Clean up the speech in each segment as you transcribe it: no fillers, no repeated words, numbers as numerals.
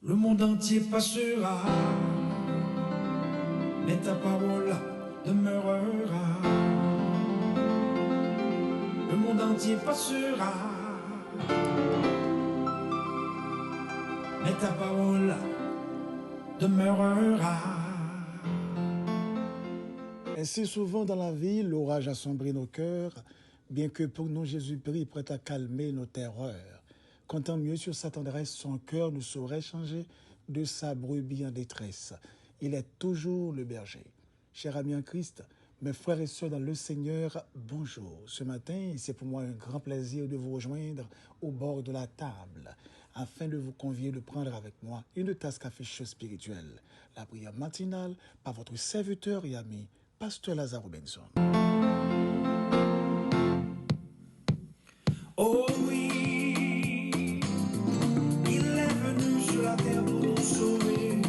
Le monde entier passera, mais ta parole demeurera. Le monde entier passera, mais ta parole demeurera. Ainsi souvent dans la vie, l'orage assombrit nos cœurs, bien que pour nous Jésus-Christ prêt à calmer nos terreurs. Comptant mieux sur sa tendresse, son cœur ne saurait changer de sa brebis en détresse. Il est toujours le berger. Chers amis en Christ, mes frères et sœurs dans le Seigneur, bonjour. Ce matin, c'est pour moi un grand plaisir de vous rejoindre au bord de la table, afin de vous convier de prendre avec moi une tasse café-chaud spirituelle. La prière matinale par votre serviteur et ami, Pasteur Lazare Robinson. Oh oui, il est venu sur la terre pour nous sauver.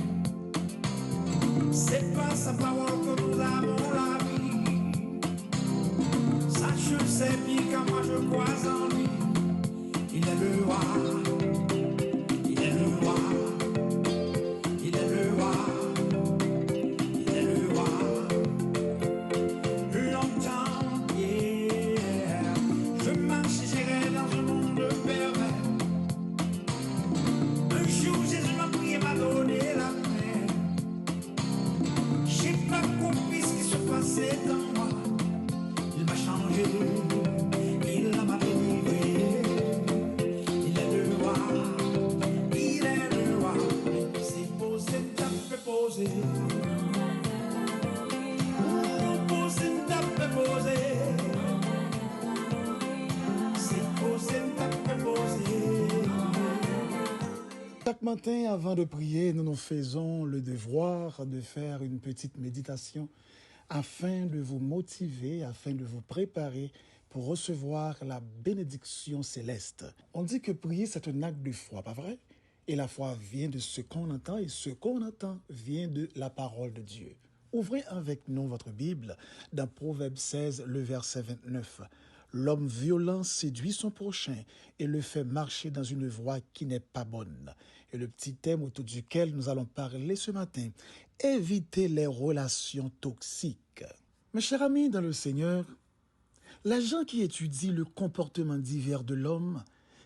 C'est par sa parole que nous avons la vie. Sache, je sais bien car moi je crois en lui. Il est le roi, il est le roi, il est le roi, il est le roi. Longtemps, yeah, je marche et j'irai dans un monde pervers. Un jour Jésus m'a prié, m'a donné la paix. J'ai pas compris ce qui se passait dans moi. Il m'a changé, il m'a délivré. Il est le roi, il est le roi. Il s'est posé, t'as fait poser. Posé, t'as fait poser. C'est posé, t'as fait poser. Chaque matin, avant de prier, nous nous faisons le devoir de faire une petite méditation afin de vous motiver, afin de vous préparer pour recevoir la bénédiction céleste. On dit que prier, c'est un acte de foi, pas vrai? Et la foi vient de ce qu'on entend, et ce qu'on entend vient de la parole de Dieu. Ouvrez avec nous votre Bible dans Proverbe 16, le verset 29. L'homme violent séduit son prochain et le fait marcher dans une voie qui n'est pas bonne. Et le petit thème autour duquel nous allons parler ce matin, éviter les relations toxiques. Mes chers amis dans le Seigneur, les gens qui étudient le comportement divers de l'homme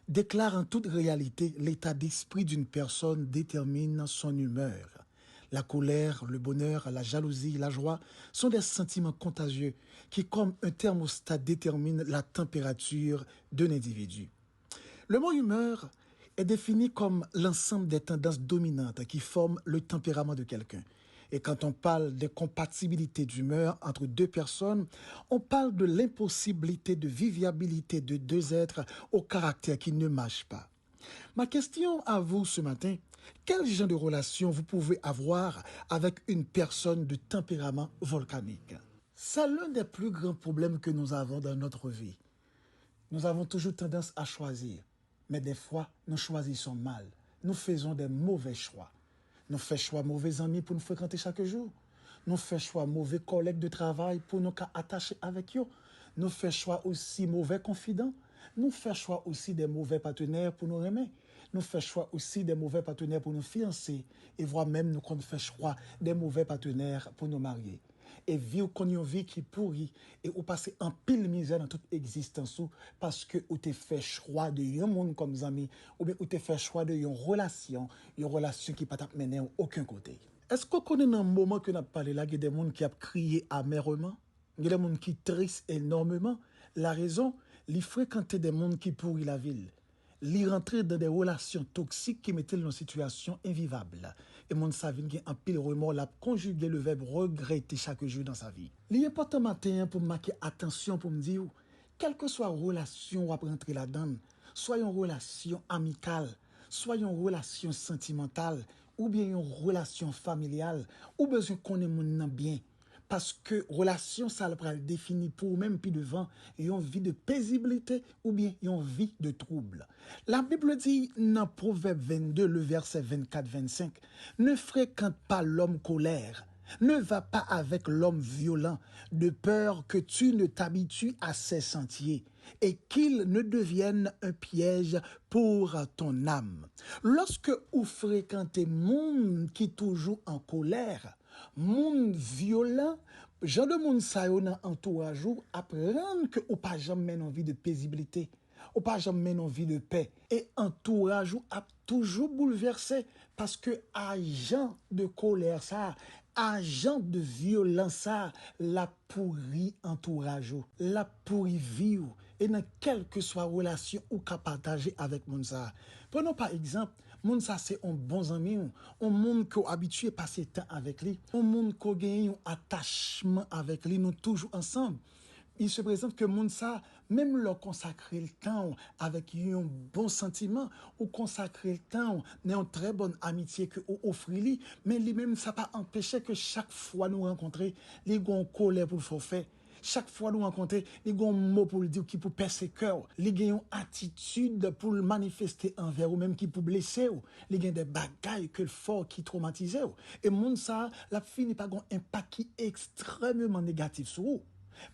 déclarent en toute réalité l'état d'esprit d'une personne détermine son humeur. La colère, le bonheur, la jalousie, la joie sont des sentiments contagieux qui, comme un thermostat, déterminent la température d'un individu. Le mot humeur est défini comme l'ensemble des tendances dominantes qui forment le tempérament de quelqu'un. Et quand on parle de compatibilité d'humeur entre deux personnes, on parle de l'impossibilité de vivibilité de deux êtres au caractère qui ne matche pas. Ma question à vous ce matin, quel genre de relation vous pouvez avoir avec une personne de tempérament volcanique? C'est l'un des plus grands problèmes que nous avons dans notre vie. Nous avons toujours tendance à choisir, mais des fois, nous choisissons mal. Nous faisons des mauvais choix. Nous faisons choix mauvais amis pour nous fréquenter chaque jour. Nous faisons choix mauvais collègues de travail pour nous attacher avec eux. Nous faisons choix aussi mauvais confidents. Nous faisons choix aussi des mauvais partenaires pour nous aimer. Nous faisons choix aussi des mauvais partenaires pour nous fiancer. Et voire même nous faisons choix des mauvais partenaires pour nous marier. Et vivre qu'on une vie qui pourrit et ou passer en pile misère dans toute existence parce que ou t'es fait choix de un monde comme ami ou bien ou t'es fait choix de une relation qui pas t'amener à aucun côté. Est-ce qu'on connaît dans un moment que n'a parlé là, il y a des gens qui a crié amèrement, il y a des gens qui trissent énormément. La raison, ils fréquenter des gens qui pourrit la ville. Li rentrer dans des relations toxiques qui mettaient dans une situation invivable. Et mon savine qui en pile remords l'a conjugué le verbe regretter chaque jour dans sa vie. Li important matin pour marquer attention pour me dire, quelle que soit relation ou à rentrer là-dedans, soit une relation amicale, soit une relation sentimentale, ou bien une relation familiale, ou besoin qu'on ait mon bien. Parce que relation, ça le définit pour même puis devant, une vie de paisibilité ou bien une vie de trouble. La Bible dit dans Proverbe 22, le verset 24-25, ne fréquente pas l'homme colère, ne va pas avec l'homme violent, de peur que tu ne t'habitues à ses sentiers. et qu'il ne devienne un piège pour ton âme. Lorsque vous fréquentez monde qui toujours en colère, monde violent, genre de monde ça yo dans entourage ou apprendre que ou pas jamais envie de paisibilité, ou pas jamais envie de paix et entourage ou a toujours bouleversé parce que agent de colère ça, agent de violence ça, la pourri entourage ou, la pourri vie ou, et dans quelle que soit relation ou qu'a partager avec moun ça. Prenons par exemple, moun ça c'est un bon ami, un monde qui est habitué à passer temps avec lui, un monde qui a gagné un attachement avec lui, nous toujours ensemble. Il se présente que moun ça, même leur consacrer le temps avec un bon sentiment, ou consacrer le temps, dans une très bonne amitié que ou offre lui, mais lui-même ça pas empêcher que chaque fois nous rencontrer, les gon colère pour le forfait. Chaque fois nous rencontrer, les gon mot pour le dire qui pour percer cœur, les gagnent attitude pour le manifester envers ou même qui pour blesser ou, les gagnent des bagailles que le fort qui traumatisé ou. Et moun ça, la fini par un impact qui est extrêmement négatif sur vous.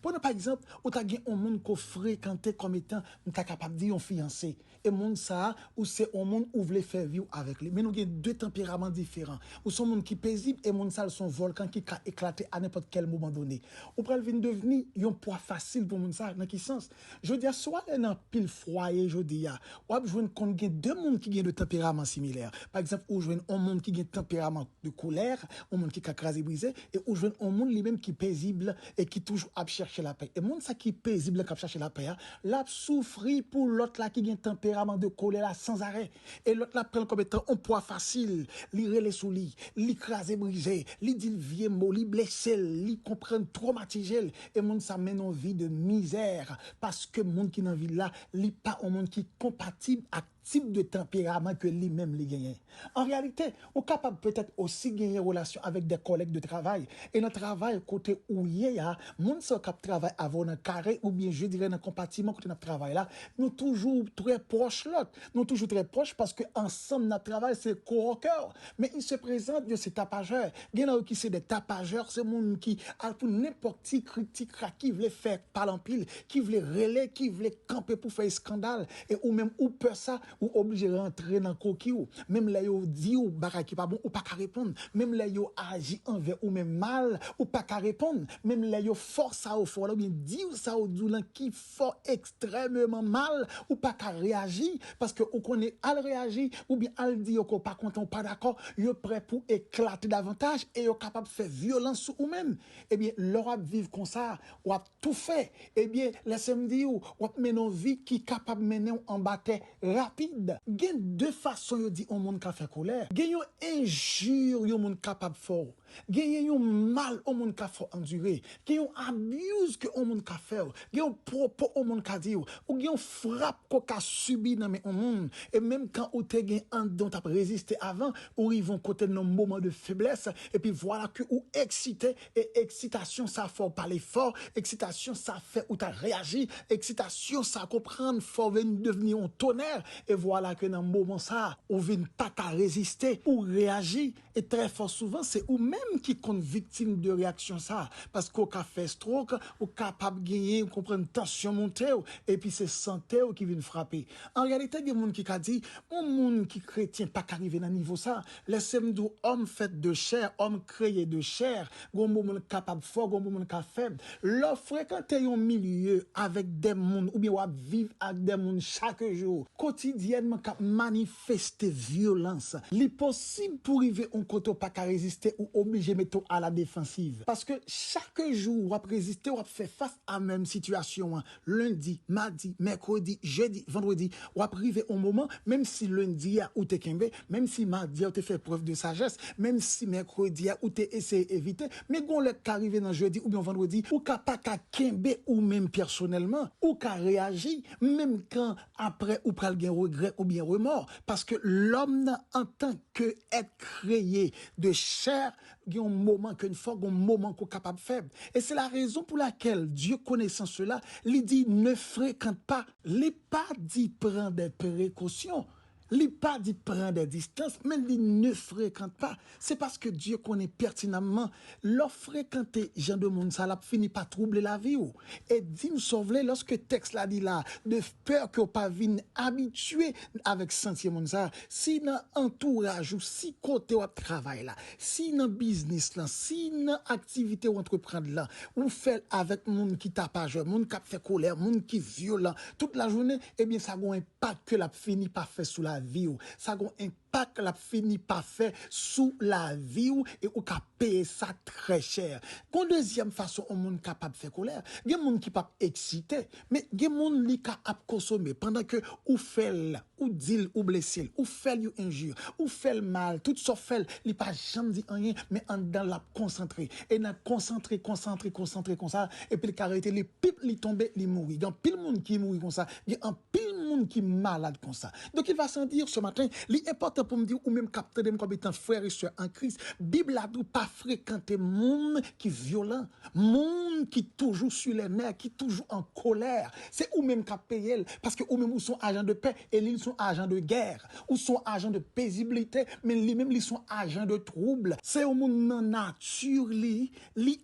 Prenons par exemple, ou t'as un monde qu'on fréquenté comme étant, t'as capable de dire un fiancé. Et monde ça, ou c'est un monde où voulait faire vivre avec lui. Mais nous avons deux tempéraments différents. Ou son monde qui paisible et monde ça, son volcan qui a éclaté à n'importe quel moment donné. Ou pral vient devenir un poids facile pour monde ça, dans quel sens? Je dis, soit dans pile foyer, je dis, ou ap joindre qu'on gagne deux mondes qui gagnent de tempéraments similaires. Par exemple, ou joindre un monde qui gagne tempérament de colère, un monde qui a crasé brisé, et ou joindre un monde lui-même qui paisible et qui toujours chercher la paix. Et monde ça qui est paisible qui chercher la paix, l'a souffri pour l'autre là qui a un tempérament de colère là sans arrêt. Et l'autre là prend comme étant un poids facile, li relé sous lit, li crasé brisé, li dit vieux mot, li blessé, li comprendre traumatisé et monde ça mène en vie de misère parce que monde qui dans vie là, li pas un monde qui est compatible à type de tempérament que lui-même les gagne. En réalité, on est capable peut-être aussi gagner relation avec des collègues de travail. Et notre travail, côté où il y a, moun qui travaille avant un carré, ou bien je dirais dans compartiment côté notre travail là, nous toujours très proches l'autre. Nous toujours très proches parce que ensemble notre travail c'est co-worker. Mais il se présente de ces tapageurs. Il y en a qui c'est des tapageurs, c'est moun qui a pour n'importe qui critique qui veut faire parler en pile, qui veut relayer, qui veut camper pour faire scandale et ou même ou peur ça ou obligé de rentrer dans coquille ou même là yo dit ou baraki pas bon ou pas qu'à répondre même là yo agi envers ou même mal ou pas qu'à répondre même là yo force ça au fort là bien dit ou ça au doulan qui fort extrêmement mal ou pas qu'à réagir parce que on connaît al réagir ou bien al dit qu'on pas content pas d'accord yo prêt pour éclater davantage et yo capable de faire violence sur ou même et bien l'Europe vivre comme ça ou a tout fait et bien laissez-moi dire ou mener une vie qui capable mener en bataille rapide. Gen deux façons yo di on monde ka fait colère. Gen yo injure yo monde capable fort. Gen yo mal on monde ka fort endurer. Gen yo abuse que on monde ka faire. Gen yo propos on monde ka di ou gen yo frappe ko ka subi dans on monde et même quand ou te gen un dont t'a résisté avant ou ils vont côté dans moment de faiblesse et puis voilà que ou excité et excitation ça fort parler fort, excitation ça fait ou t'a réagi, excitation ça comprendre fort venir devenir un tonnerre. Et voilà que dans le moment ça, on vient pas qu'à résister ou réagir. Et très fort souvent, c'est ou même qui compte victime de réaction ça. Parce qu'on a fait stroke, ou capable de gagner, ou comprendre tension montée, et puis c'est santé qui vient frapper. En réalité, il y a des gens qui a dit, un monde qui chrétien pas qu'arriver dans niveau ça. Laissez-moi dire, homme fait de chair, homme créé de chair, un moment capable fort, un moment qui faible. Leur fréquenter un milieu avec des mondes, ou bien vivre avec des mondes chaque jour, quotidiennement manifester violence. L'impossible pour arriver on côté pas qu'à résister ou obligé mettre à la défensive. Parce que chaque jour on résister, on fait face à la même situation. Lundi, mardi, mercredi, jeudi, vendredi, on arriver au moment, même si lundi ou te kembe, même si mardi ou te fait preuve de sagesse, même si mercredi ou te essayé d'éviter, mais gon le qu'arriver dans jeudi ou bien vendredi, ou pas qu'à kembe ou même personnellement, ou qu'à réagir, même quand après ou pral gen regret ou bien remords parce que l'homme en tant que être créé de chair, il y a un moment qu'une fois un moment qu'on capable faible et c'est la raison pour laquelle Dieu connaissant cela, il dit ne fréquente pas, il pas dit prendre des précautions. Il pas dit prendre des distances, mais il ne fréquente pas. C'est parce que Dieu connaît pertinemment l'offre fréquenter gens de monde, ça l'a fini par troubler la vie. Et dit nous sauver lorsque texte l'a dit là, de peur que pas vin habitué avec sentier monde ça. Si dans entourage ou si côté ou travail là, si dans business là, si dans activité ou entreprendre là, ou fait avec monde qui t'a pas joué, monde qui fait colère, monde qui violent toute la journée, eh bien ça a un impact que l'a fini par faire sous la vie ou ça a un impact que l'a fini par faire sous la vie ou et ou ka payer ça très cher. Une deuxième façon au monde capable de faire colère, il y a monde qui pas excité, mais il y a monde qui capable consommer pendant que ou fait ou dit ou blessé, ou fait ou injure, ou fait mal, tout ça fait, il pas jamais dit rien mais en dans la concentré et n'a concentré comme ça et puis le arrêter les pipes li tomber li mourir. Il y a pile monde qui mourir comme ça, il y a un pile monde qui malade comme ça. Donc il va sentir ce matin, l'important pour me dire ou même capter dem comme étant frère et sœur en Christ. Bible a dit pas fréquenter monde qui violent, monde qui toujours sur les nerfs, qui toujours en colère. C'est ou même qui payer parce que ou même ou sont agents de paix et ils sont agents de guerre, ou sont agents de paisibilité, mais les mêmes ils sont agents de trouble. C'est au monde nan nature li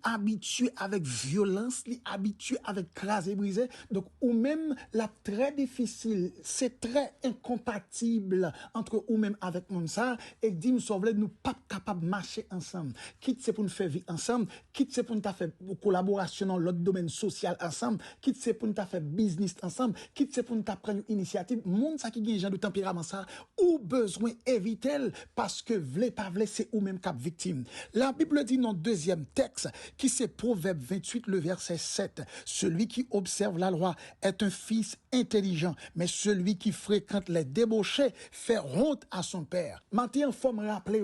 habitué avec violence, li habitué avec craser brisé. Donc ou même la très difficile, c'est très incompatible entre ou même avec mon ça et dit nous sauver nous pas capable marcher ensemble. Quitte c'est pour nous faire vivre ensemble, quitte c'est pour nous faire collaboration dans l'autre domaine social ensemble, quitte c'est pour nous faire business ensemble, quitte c'est pour nous prendre une initiative. Monde ça qui gagne genre de tempérament ça ou besoin éviter parce que vle pas vle c'est ou même cap victime. La Bible dit dans deuxième texte qui c'est Proverbe 28 le verset 7, celui qui observe la loi est un fils intelligent, mais celui qui fréquente les débauchés fait honte à son père. Maintenant, faut me rappeler,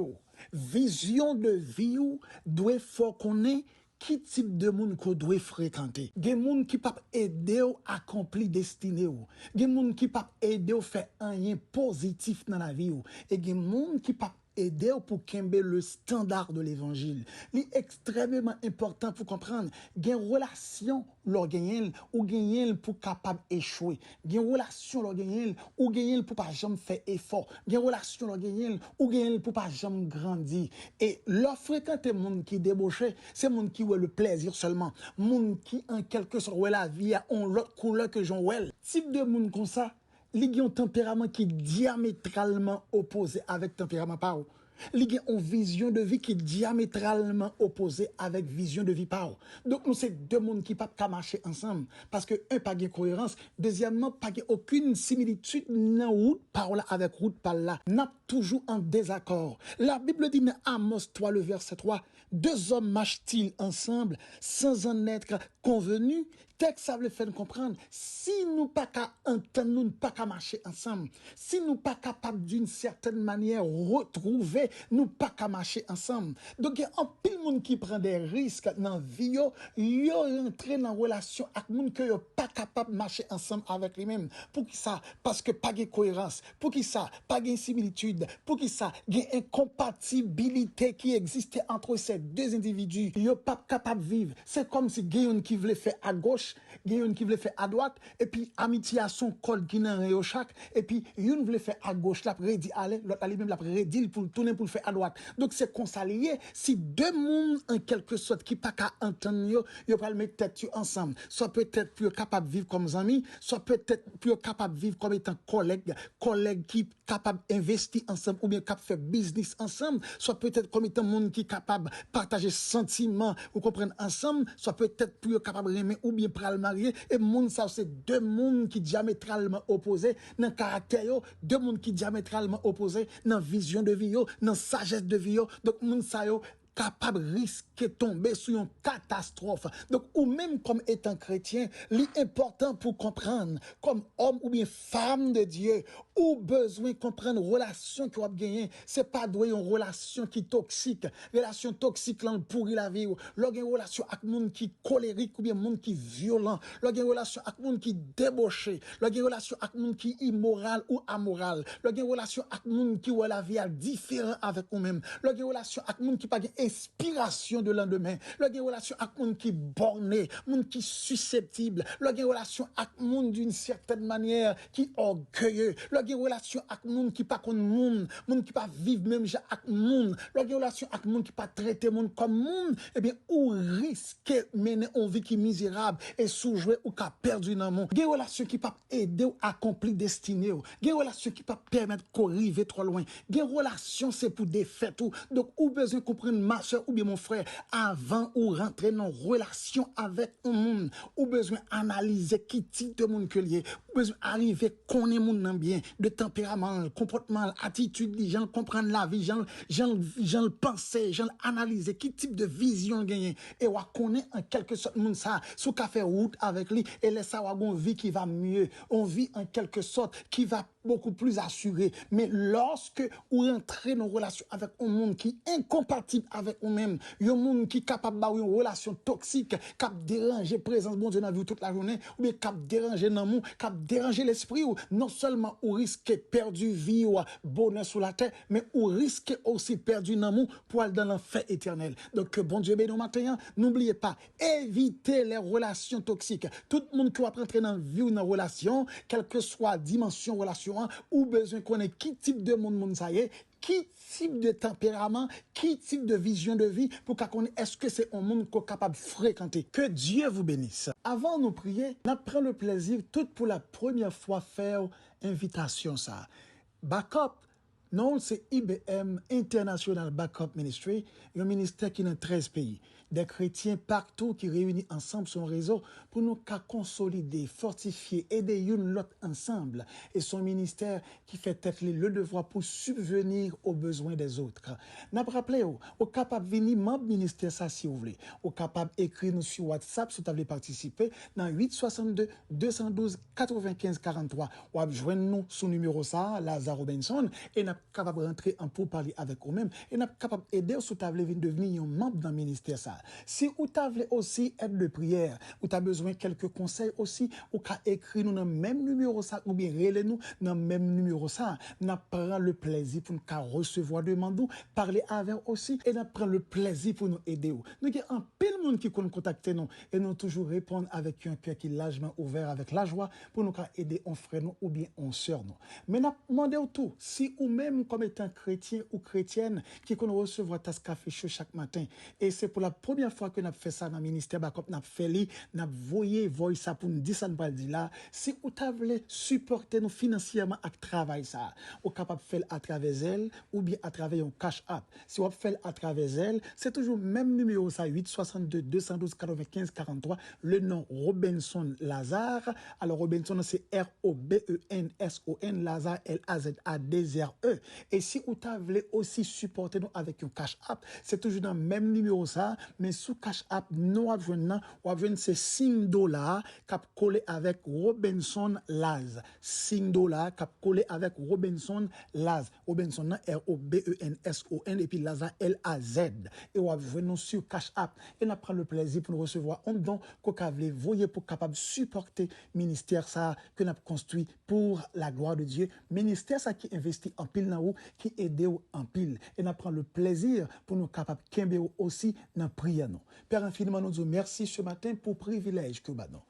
vision de vie doit faut connaître qui type de monde qu'on doit fréquenter. Gen monde qui pas aider à accomplir destinée ou. Gen monde qui pas aider à faire rien positif dans la vie ou. Et gen monde qui pas aider pour kembe le standard de l'évangile. C'est extrêmement important pour comprendre. Gen relation lor genyen ou genyen pour capable échouer. Gen relation lor genyen ou genyen pour pas jamais faire effort. Gen relation lor genyen ou genyen pour pas jamais grandir. Et leur fréquenter monde qui débauché, c'est monde qui ouais le plaisir seulement. Monde qui en quelque sorte ouais la vie a on l'autre couleur que j'en ouais. Type de monde comme ça, il y a un tempérament qui est diamétralement opposé avec tempérament par eux. Il y a une vision de vie qui est diamétralement opposée avec vision de vie par eux. Donc nous c'est deux mondes qui ne peuvent pas marcher ensemble parce que un pas de cohérence, deuxièmement pas de aucune similitude dans route par là avec route par là. N'a toujours en désaccord. La Bible dit dans Amos 3 le verset 3, deux hommes marchent-ils ensemble sans en être convenus? Texte ça veut faire comprendre si nous pas qu'à entendre, nous pas qu'à marcher ensemble, si nous pas capables d'une certaine manière retrouver, nous pas qu'à marcher ensemble. Donc il y a un pile monde qui prend des risques dans vie yo rentré dans relation avec monde que yo pas capable de marcher ensemble avec lui-même. Pour qui ça? Parce que pas de cohérence. Pour qui ça? Pas de similitude. Pour qui ça? Il y a incompatibilité qui existait entre ces deux individus. Yo pas capable de vivre. C'est comme si Guillaume qui voulait faire à gauche, Guillaume qui voulait faire à droite, et puis amitié à son col qui n'a rien au chaque, et puis une voulait faire à gauche, là, dit aller, l'autre aller même, là, dit pour tourner pour le faire à droite. Donc c'est consalié. Si deux mondes, en quelque sorte, qui pas qu'à entendre, yo pas le mettre tête ensemble. Soit peut-être plus capable de vivre comme amis, soit peut-être plus capable de vivre comme étant collègues qui capable d'investir ensemble, ou bien capable de faire business ensemble, soit peut-être comme étant monde qui capable de partager sentiments, ou comprendre ensemble, soit peut-être plus capable de aimer, ou bien pral marier, et monde ça, c'est deux mondes qui diamétralement opposés, dans caractère, deux mondes qui diamétralement opposés, dans vision de vie, dans sagesse de vie, donc monde ça, capable risquer tomber sur une catastrophe. Donc, ou même comme étant chrétien, l'important pour comprendre, comme homme ou bien femme de Dieu, ou besoin de comprendre relation que vous avez gagné, c'est pas doué une relation qui est toxique. Relation toxique, là, pourrit la vie. Lorsqu'il y a une relation avec monde qui est colérique ou bien monde qui est violent. Lorsqu'il y a une relation avec monde qui est débauché. Lorsqu'il y a une relation avec monde qui est immoral ou amoral. Lorsqu'il y a une relation avec monde qui voit la vie différent avec vous-même. Lorsqu'il y a une relation avec monde qui pas inspiration de lendemain, le gen relation avec monde qui borné, monde qui susceptible, le gen relation avec monde d'une certaine manière qui orgueilleux, le gen relation avec monde qui pas connaît monde qui pas vivre même avec monde, le gen relation avec monde qui pas traiter monde comme monde, eh bien ou risquer mener une vie qui misérable et sous-jouer ou qu'a perdu dans monde. Gen relation qui pas aider à accomplir destinée, gen relation qui pas permettre qu'on arrive trop loin. Gen relation c'est pour défaite ou donc ou besoin comprendre ma soeur ou bien mon frère avant ou rentrer dans relation avec un monde ou besoin analyser qui type de monde que lié ou besoin arriver connaître monde nan bien de tempérament comportement attitude les gens comprendre la vie gens penser gens analyser qui type de vision gagner et ou connaître en quelque sorte monde ça sous qu'a fait route avec lui et laisse ça avoir une vie qui va mieux on vit en quelque sorte qui va beaucoup plus assuré mais lorsque ou rentrer dans relation avec un monde qui est incompatible avec nous-mêmes, un monde qui est capable d'avoir une relation toxique, cap déranger présence bon Dieu dans la vie toute la journée, ou bien cap déranger dans monde, cap déranger l'esprit, ou non seulement ou risque perdu vie ou bonheur sur la terre, mais ou risque aussi perdu dans monde pour aller dans l'enfer éternel. Donc que bon Dieu béni matin, n'oubliez pas, évitez les relations toxiques. Tout le monde qui va rentrer dans vie ou dans relation, quelle que soit dimension relation, ou besoin qu'on ait qui type de monde ça y est, qui type de tempérament, qui type de vision de vie pour qu'on connaisse est-ce que c'est un monde qu'on est capable de fréquenter. Que Dieu vous bénisse. Avant de nous prier, nous prenons le plaisir tout pour la première fois faire invitation ça. Backup, non, c'est IBM International Backup Ministry, un ministère qui est dans 13 pays. Des chrétiens partout qui réunissent ensemble son réseau pour nous consolider, fortifier, aider l'autre ensemble. Et son ministère qui fait être le devoir pour subvenir aux besoins des autres. N'a pas rappelé, au capable de venir membre ministère ça si vous voulez. Au capable d'écrire nous sur WhatsApp si vous voulez participer dans 862 212 95 43. Ou à joindre nous sous numéro ça, Lazare Robinson, et n'a capable de rentrer en pour parler avec vous-même et n'a capable d'aider si vous voulez devenir un membre dans le ministère ça. Si vous voulez aussi être de prière, ou tu as besoin de quelques conseils aussi, ou qu'à écrire nous dans le même numéro ça, ou bien relais nous dans le même numéro ça, n'a prend le plaisir pour nous recevoir demande ou parler avec aussi, et n'a prend le plaisir pour nous aider. Nous avons un pile monde qui compte contacter nous, et nous toujours répondre avec un cœur qui est largement ouvert avec la joie pour nous aider un frère nous ou bien un sœur nous. Mais n'a demandé tout, si ou même comme étant chrétien ou chrétienne qui qu'on recevoir tasse café chaud chaque matin, et c'est pour la première fois que nous avons fait ça dans le ministère Backup, nous avons fait li, nous avons voyé ça pour nous dire ça, nous pas dire là. Si vous voulez supporter nous financièrement avec travail ça, vous capable de faire à travers elle ou bien à travers un cash app. Si vous faites à travers elle, c'est toujours le même numéro ça, 862 212 95 43, le nom Robinson Lazare. Alors Robinson c'est R-O-B-E-N-S-O-N, Lazare L-A-Z-A-D-Z-R-E. Et si vous voulez aussi supporter nous avec un cash app, c'est toujours dans le même numéro ça, mais sous cash app, nous avons c'est $5 cap collé avec Robinson Laz. $5 cap collé avec Robinson Laz. Robinson R-O-B-E-N-S-O-N et puis Laza L-A-Z. Et on va nous sur cash app. Et on prend le plaisir pour nous recevoir un don qu'on voulez voyer pour capable supporter ministère ça que nous avons construit pour la gloire de Dieu. Ministère ça qui investit en pile dans vous, qui aide en pile. Et on prend le plaisir pour nous capable kembe aussi dans prière nous. Père infiniment nous disons merci ce matin pour privilège que nous.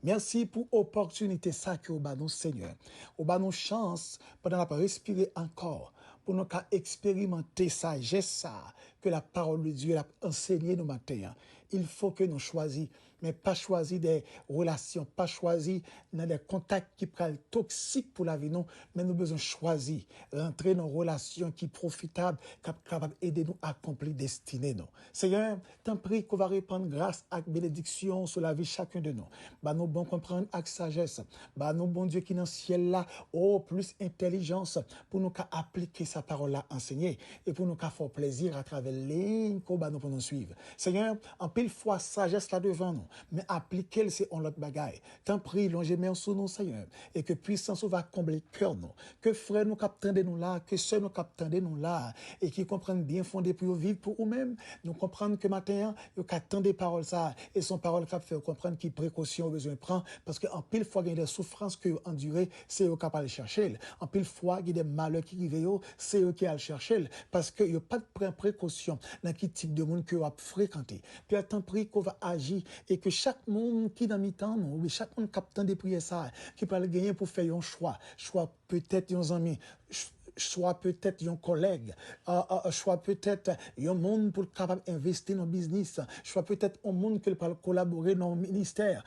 Merci pour l'opportunité ça que nous Seigneur. Nous chance pendant la respirer encore pour nous expérimenter ça, ça que la parole de Dieu a enseigné nous matin. Il faut que nous choisissions, mais pas choisir des relations, pas choisir dans des contacts qui prennent toxiques pour la vie, non, mais nous besoin choisir, rentrer dans une relation qui est profitable, capable d'aider nous à accomplir destinée, non. Seigneur, t'en prie qu'on va répandre grâce et bénédiction sur la vie de chacun de nous. Bah, nous bon comprendre avec sagesse. Bah, nous bon Dieu qui est dans le ciel là, oh, plus intelligence pour nous appliquer sa parole là enseignée et pour nous faire plaisir à travers les lignes qu'on va nous suivre. Seigneur, en pile fois sagesse là devant nous. mais appliquer c'est en l'autre bagaille. Tant prie, longez main sous nous, Seigneur, et que puissance va combler cœur nous, que frères nous capteurs de nous là, que sœurs nous capteurs de nous là, et qui comprennent bien fondé pour vivre pour eux-mêmes, nous comprendre que matin, ils attendent des paroles ça, et son parole cap fait comprendre qui précaution besoin prendre, parce que en pile fois, il y a des souffrances que endurées, c'est eux qui le chercher. En pile fois, il y a des malheurs qui arrivent, c'est eux qui le chercher, parce qu'il n'y a pas de précaution dans quel type de monde que vous fréquenter. Puis à temps pris qu'on va agir, et que chaque monde qui dans mi-temps, ou chaque monde captant des prières ça, qui peut le gagner pour faire un choix peut-être un ami, soit peut-être un collègue, soit peut-être un monde pour capable investir dans le business, soit peut-être un monde qui peut collaborer dans le ministère,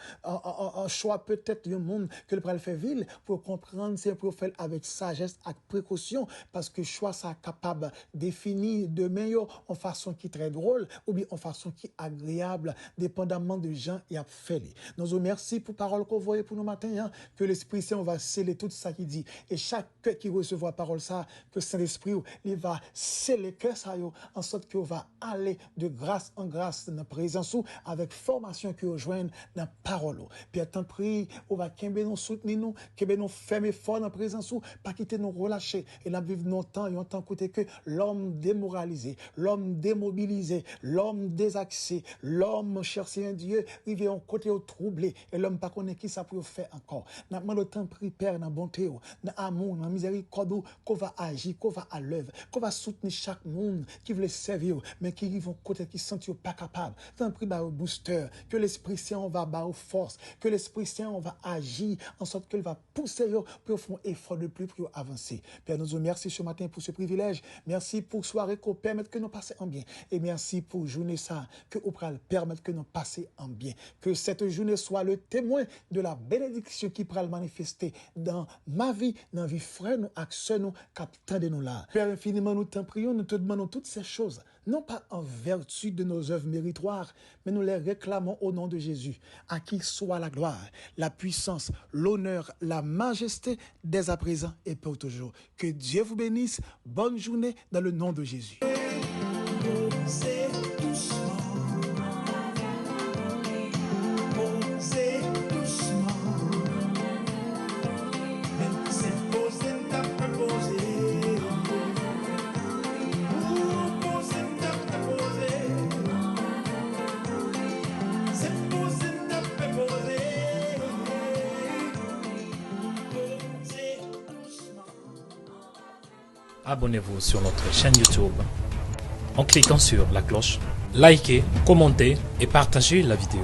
soit peut-être un monde qui peut faire ville pour comprendre c'est pour faire avec sagesse, avec précaution, parce que choix ça capable de définir de meilleur en façon qui est très drôle ou bien en façon qui est agréable, dépendamment de gens et a fait. Nous vous remercions pour parole qu'on voyait pour nous matin, hein, que l'Esprit Saint va sceller tout ça qui dit, et chaque cœur qui recevra parole ça, que Saint-Esprit il va sceller cœur ça en sorte que va aller de grâce en grâce dans la présence avec formation que vous joignez dans la parole. Puis à temps pris, on va qu'embe nous soutenir nous, qu'embe nous fermer fort dans la présence pas quitter nous relâcher et la vivre longtemps et en tant côté que l'homme démoralisé, l'homme démobilisé, l'homme désaxé, l'homme chercher un Dieu, il vient en côté au troublé et l'homme pas connaît qui ça pour faire encore. N'a pas le temps pris Père dans bonté, dans amour, dans miséricorde qu'on va agir, qu'on va à l'œuvre, qu'on va soutenir chaque monde qui veut servir, mais qui vont côté qui sentent pas capable. Tant pris par booster, que l'Esprit Saint va bas force, que l'Esprit Saint va agir en sorte qu'il va pousser pour faire un effort de plus pour avancer. Père, nous vous remercions ce matin pour ce privilège. Merci pour soirée qu'on permette que nous passions en bien. Et merci pour journée ça, que vous permettre que nous passions en bien. Que cette journée soit le témoin de la bénédiction qui pourra le manifester dans ma vie, dans la vie frère, nous, accès nous, captant de nous là. Père, infiniment, nous t'en prions, nous te demandons toutes ces choses, non pas en vertu de nos œuvres méritoires, mais nous les réclamons au nom de Jésus, à qui soit la gloire, la puissance, l'honneur, la majesté, dès à présent et pour toujours. Que Dieu vous bénisse. Bonne journée dans le nom de Jésus. C'est doucement, c'est doucement, c'est posé, t'as proposé, posé, t'as proposé, c'est posé, t'as proposé, c'est doucement. Abonnez-vous sur notre chaîne YouTube en cliquant sur la cloche, likez, commentez et partagez la vidéo.